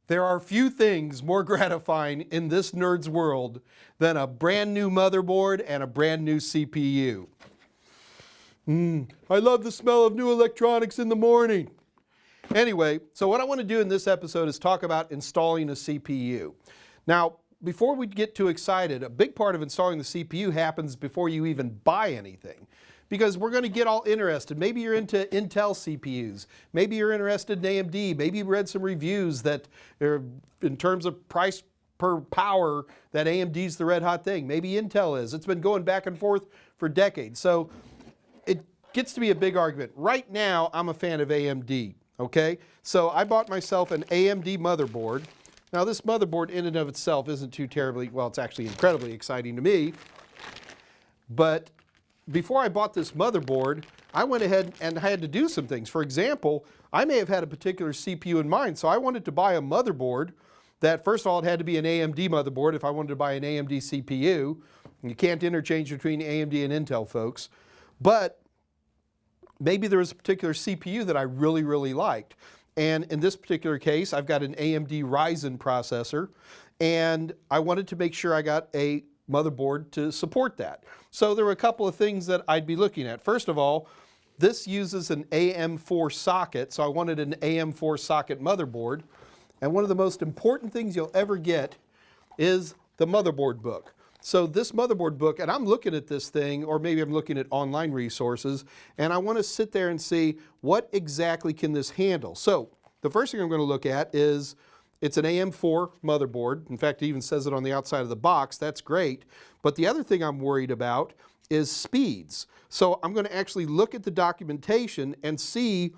There are few things more gratifying in this nerd's world than a brand new motherboard and a brand new CPU. I love the smell of new electronics in the morning. Anyway, so what I want to do in this episode is talk about installing a CPU. Now, before we get too excited, a big part of installing the CPU happens before you even buy anything. Because we're going to get all interested. Maybe you're into Intel CPUs. Maybe you're interested in AMD. Maybe you read some reviews that in terms of price per power, that AMD's the red hot thing. Maybe Intel is. It's been going back and forth for decades. So it gets to be a big argument. Right now, I'm a fan of AMD. Okay? So I bought myself an AMD motherboard. Now this motherboard in and of itself isn't too terribly, well, it's actually incredibly exciting to me. But before I bought this motherboard, I went ahead and had to do some things. For example, I may have had a particular CPU in mind, so I wanted to buy a motherboard that, first of all, it had to be an AMD motherboard if I wanted to buy an AMD CPU. You can't interchange between AMD and Intel, folks. But maybe there was a particular CPU that I really, really liked. And in this particular case, I've got an AMD Ryzen processor, and I wanted to make sure I got a motherboard to support that. So there were a couple of things that I'd be looking at. First of all, this uses an AM4 socket, so I wanted an AM4 socket motherboard. And one of the most important things you'll ever get is the motherboard book. So this motherboard book, and I'm looking at this thing, or maybe I'm looking at online resources, and I want to sit there and see what exactly can this handle. So the first thing I'm going to look at is it's an AM4 motherboard. In fact, it even says it on the outside of the box. That's great. But the other thing I'm worried about is speeds. So I'm going to actually look at the documentation and see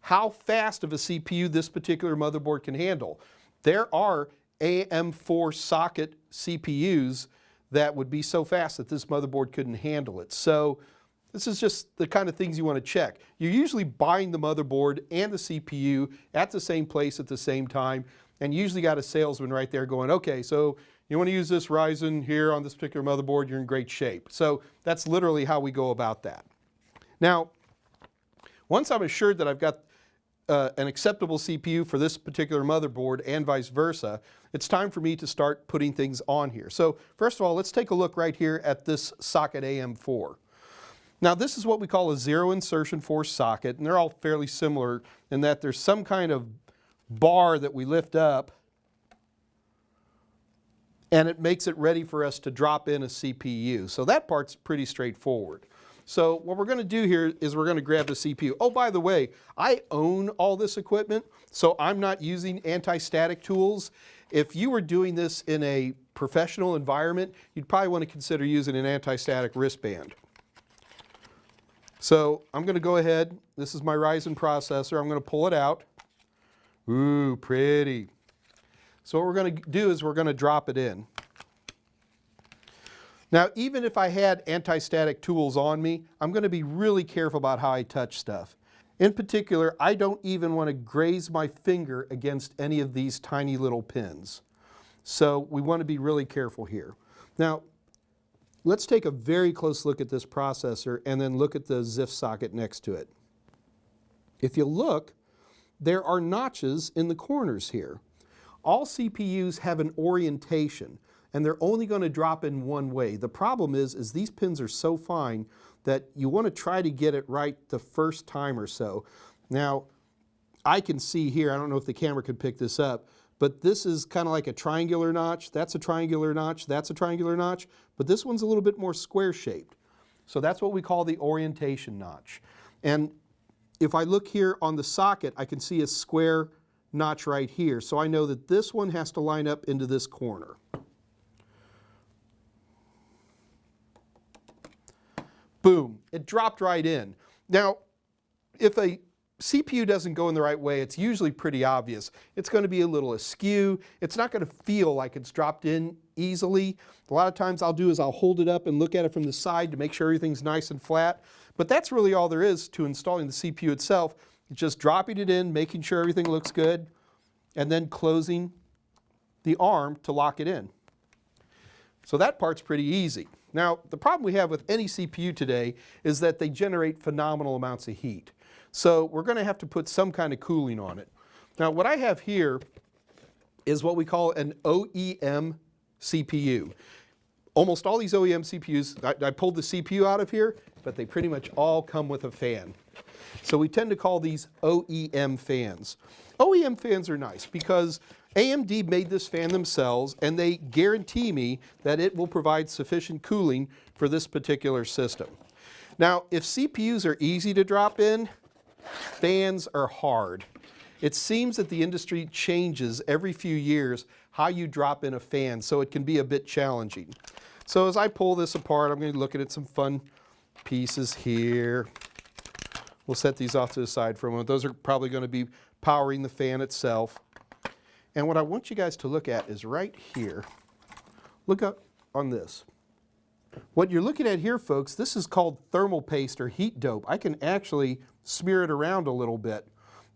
how fast of a CPU this particular motherboard can handle. There are AM4 socket CPUs that would be so fast that this motherboard couldn't handle it. So this is just the kind of things you want to check. You're usually buying the motherboard and the CPU at the same place at the same time, and usually got a salesman right there going, okay, so you want to use this Ryzen here on this particular motherboard, you're in great shape. So that's literally how we go about that. Now, once I'm assured that I've got an acceptable CPU for this particular motherboard and vice versa, it's time for me to start putting things on here. So first of all, let's take a look right here at this socket AM4. Now this is what we call a zero insertion force socket, and they're all fairly similar in that there's some kind of bar that we lift up and it makes it ready for us to drop in a CPU. So that part's pretty straightforward. So what we're going to do here is we're going to grab the CPU. Oh, by the way, I own all this equipment, so I'm not using anti-static tools. If you were doing this in a professional environment, you'd probably want to consider using an anti-static wristband. So I'm going to go ahead. This is my Ryzen processor. I'm going to pull it out. Ooh, pretty. So what we're going to do is we're going to drop it in. Now, even if I had anti-static tools on me, I'm going to be really careful about how I touch stuff. In particular, I don't even want to graze my finger against any of these tiny little pins. So we want to be really careful here. Now, let's take a very close look at this processor and then look at the ZIF socket next to it. If you look, there are notches in the corners here. All CPUs have an orientation, and they're only going to drop in one way. The problem is these pins are so fine that you want to try to get it right the first time or so. Now, I can see here, I don't know if the camera could pick this up, but this is kind of like a triangular notch. That's a triangular notch. That's a triangular notch. But this one's a little bit more square shaped. So that's what we call the orientation notch. And if I look here on the socket, I can see a square notch right here. So I know that this one has to line up into this corner. Boom, it dropped right in. Now, if a CPU doesn't go in the right way, it's usually pretty obvious. It's going to be a little askew. It's not going to feel like it's dropped in easily. A lot of times I'll do is I'll hold it up and look at it from the side to make sure everything's nice and flat. But that's really all there is to installing the CPU itself. It's just dropping it in, making sure everything looks good, and then closing the arm to lock it in. So that part's pretty easy. Now, the problem we have with any CPU today is that they generate phenomenal amounts of heat. So we're going to have to put some kind of cooling on it. Now, what I have here is what we call an OEM CPU. Almost all these OEM CPUs, I pulled the CPU out of here, but they pretty much all come with a fan. So we tend to call these OEM fans. OEM fans are nice because AMD made this fan themselves and they guarantee me that it will provide sufficient cooling for this particular system. Now, if CPUs are easy to drop in, fans are hard. It seems that the industry changes every few years how you drop in a fan, so it can be a bit challenging. So as I pull this apart, I'm going to be looking at some fun pieces here. We'll set these off to the side for a moment. Those are probably going to be powering the fan itself. And what I want you guys to look at is right here. Look up on this. What you're looking at here, folks, this is called thermal paste or heat dope. I can actually smear it around a little bit.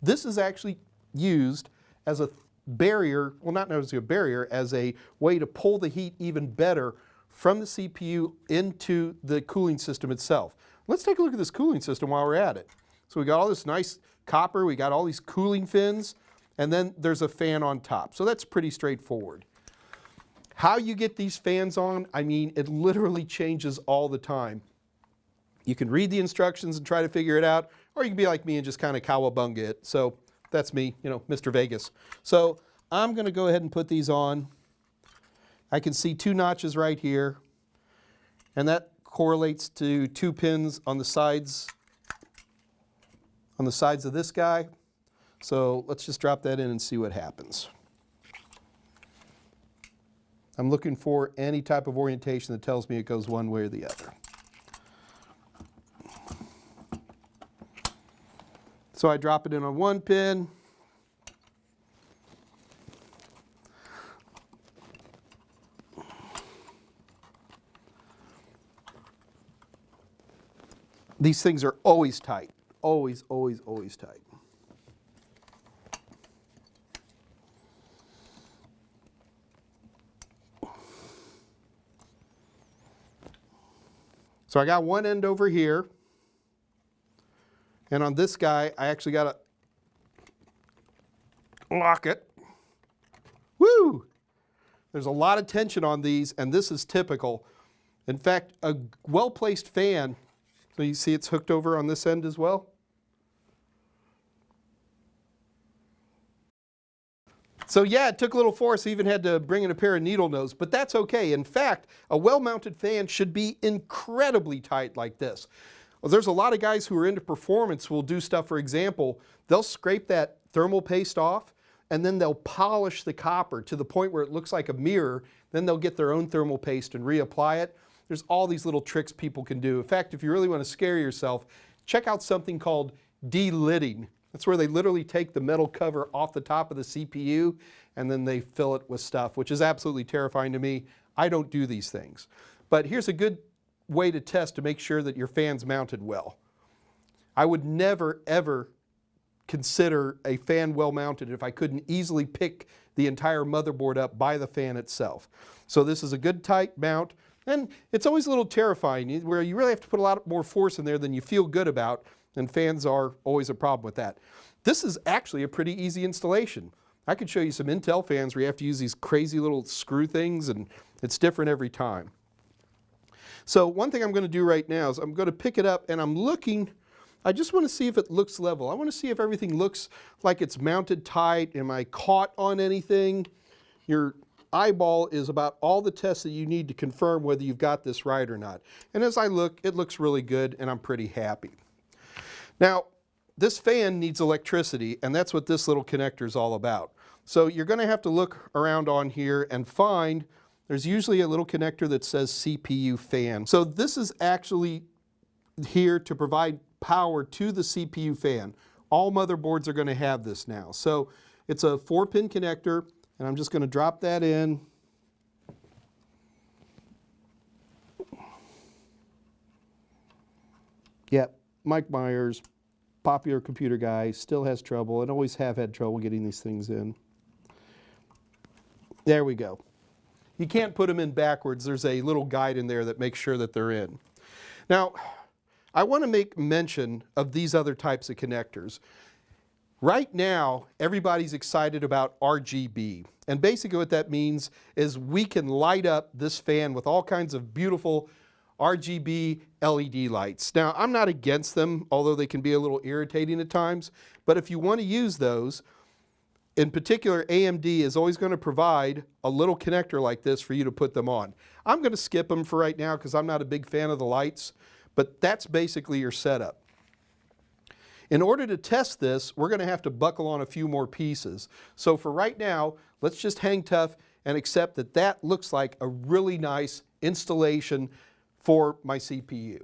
This is actually used as a barrier, well, not necessarily a barrier, as a way to pull the heat even better from the CPU into the cooling system itself. Let's take a look at this cooling system while we're at it. So we got all this nice copper, we got all these cooling fins, and then there's a fan on top. So that's pretty straightforward. How you get these fans on, I mean, it literally changes all the time. You can read the instructions and try to figure it out, or you can be like me and just kind of cowabunga it. So that's me, you know, Mr. Vegas. So I'm going to go ahead and put these on. I can see 2 notches right here, and that correlates to 2 pins on the sides of this guy. So let's just drop that in and see what happens. I'm looking for any type of orientation that tells me it goes one way or the other. So I drop it in on 1 pin. These things are always tight. Always, always, always tight. So I got one end over here, and on this guy, I actually got to lock it. Woo! There's a lot of tension on these, and this is typical. In fact, a well-placed fan, so you see it's hooked over on this end as well. So yeah, it took a little force. I even had to bring in a pair of needle nose, but that's okay. In fact, a well-mounted fan should be incredibly tight like this. Well, there's a lot of guys who are into performance who will do stuff, for example, they'll scrape that thermal paste off and then they'll polish the copper to the point where it looks like a mirror. Then they'll get their own thermal paste and reapply it. There's all these little tricks people can do. In fact, if you really want to scare yourself, check out something called de-lidding. That's where they literally take the metal cover off the top of the CPU and then they fill it with stuff, which is absolutely terrifying to me. I don't do these things. But here's a good way to test to make sure that your fan's mounted well. I would never, ever consider a fan well mounted if I couldn't easily pick the entire motherboard up by the fan itself. So this is a good tight mount, and it's always a little terrifying where you really have to put a lot more force in there than you feel good about, and fans are always a problem with that. This is actually a pretty easy installation. I could show you some Intel fans where you have to use these crazy little screw things, and it's different every time. So one thing I'm going to do right now is I'm going to pick it up and I'm looking, I just want to see if it looks level. I want to see if everything looks like it's mounted tight. Am I caught on anything? Your eyeball is about all the tests that you need to confirm whether you've got this right or not. And as I look, it looks really good and I'm pretty happy. Now, this fan needs electricity, and that's what this little connector is all about. So you're going to have to look around on here and find, there's usually a little connector that says CPU fan. So this is actually here to provide power to the CPU fan. All motherboards are going to have this now. So it's a 4-pin connector, and I'm just going to drop that in. Yep, Mike Myers, popular computer guy, still has trouble and always have had trouble getting these things in. There we go. You can't put them in backwards. There's a little guide in there that makes sure that they're in. Now, I want to make mention of these other types of connectors. Right now, everybody's excited about RGB. And basically what that means is we can light up this fan with all kinds of beautiful RGB LED lights. Now, I'm not against them, although they can be a little irritating at times. But if you want to use those, in particular, AMD is always going to provide a little connector like this for you to put them on. I'm going to skip them for right now because I'm not a big fan of the lights, but that's basically your setup. In order to test this, we're going to have to buckle on a few more pieces. So for right now, let's just hang tough and accept that that looks like a really nice installation for my CPU.